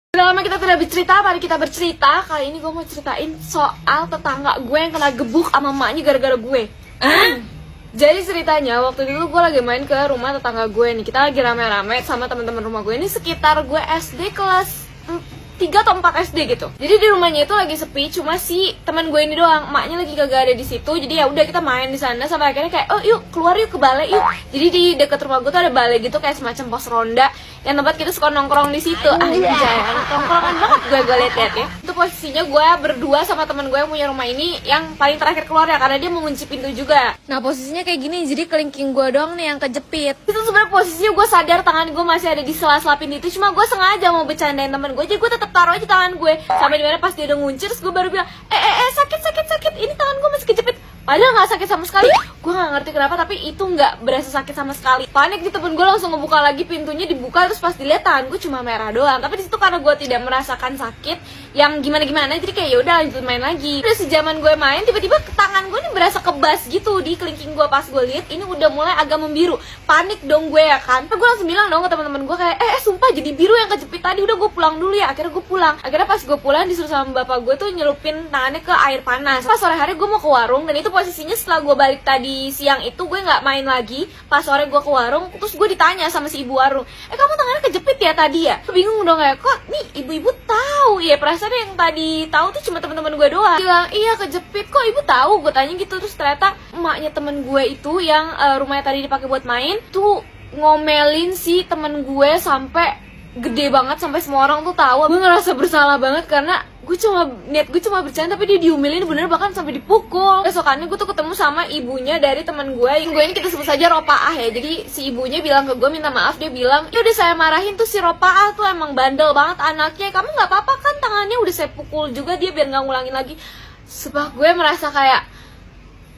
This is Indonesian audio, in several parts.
Udah lama kita tidak bercerita, mari kita bercerita. Kali ini gue mau ceritain soal tetangga gue yang kena gebuk sama emaknya gara-gara gue. Jadi ceritanya waktu itu gue lagi main ke rumah tetangga gue nih. Kita lagi rame-rame sama teman-teman rumah gue. Ini sekitar gue SD kelas 3 atau 4 SD gitu. Jadi di rumahnya itu lagi sepi, cuma si teman gue ini doang. Emaknya lagi kagak ada di situ. Jadi ya udah kita main di sana sampai akhirnya kayak, "Oh, yuk keluar yuk ke balai yuk." Jadi di dekat rumah gue tuh ada balai gitu kayak semacam pos ronda yang tempat kita suka nongkrong di situ. Anjay, anak nongkrongan banget gue lihat-lihat ya. Itu posisinya gue berdua sama teman gue yang punya rumah ini yang paling terakhir keluar ya karena dia mau ngunci pintu juga. Nah, posisinya kayak gini, jadi kelingking gue doang nih yang kejepit. Itu sebenarnya posisinya gue sadar tangan gue masih ada di sela-sela pintu itu, cuma gue sengaja mau bercandain temen gue, jadi gue tetap taruh aja tangan gue sampai dimana pas dia udah ngunci, terus gue baru bilang sakit, ini tangan gue masih kejepit. Padahal nggak sakit sama sekali. Gue nggak ngerti kenapa, tapi itu nggak berasa sakit sama sekali. Panik di temen gue langsung ngebuka lagi pintunya, dibuka terus pas dilihat tangan gue cuma merah doang. Tapi di situ karena gue tidak merasakan sakit yang gimana jadi kayak yaudah lanjut main lagi. Terus sejaman gue main tiba-tiba tangan gue nih berasa kebas gitu di kelingking gue. Pas gue lihat ini udah mulai agak membiru. Panik dong gue ya kan. Gue langsung bilang dong ke teman-teman gue kayak sumpah jadi biru yang kejepit tadi, udah gue pulang dulu ya. Akhirnya gue pulang. Akhirnya pas gue pulang disuruh sama bapak gue tuh nyelupin tangannya ke air panas. Pas sore hari gue mau ke warung dan itu posisinya setelah gue balik tadi siang itu gue nggak main lagi. Pas sore gue ke warung terus gue ditanya sama si ibu warung, kamu tangannya kejepit ya tadi ya? Bingung dong kayak, kok nih ibu-ibu tahu ya, perasaan yang tadi tahu tuh cuma teman-teman gue doang. Bilang iya kejepit, kok ibu tahu? Gue tanya gitu. Terus ternyata emaknya temen gue itu yang rumahnya tadi dipakai buat main tuh ngomelin si temen gue sampai gede banget, sampai semua orang tuh tahu. Gue ngerasa bersalah banget karena gue cuma bercanda tapi dia diomelin bener, bahkan sampai dipukul. Besokannya gue tuh ketemu sama ibunya dari teman gue. Yang gue ini kita sebut saja Ropaah ya. Jadi si ibunya bilang ke gue minta maaf, dia bilang, "Ya udah saya marahin tuh si Ropaah tuh emang bandel banget anaknya. Kamu nggak apa-apa kan, tangannya udah saya pukul juga dia biar nggak ngulangin lagi." Sebab gue merasa kayak,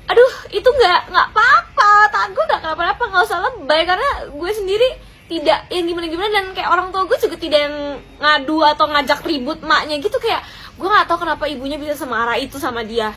aduh itu nggak apa-apa, tangan gue nggak kenapa-napa, nggak usah lebay, karena gue sendiri tidak yang gimana-gimana, dan kayak orang tua gue juga tidak yang ngadu atau ngajak ribut maknya gitu. Kayak gue nggak tahu kenapa ibunya bisa semarah itu sama dia.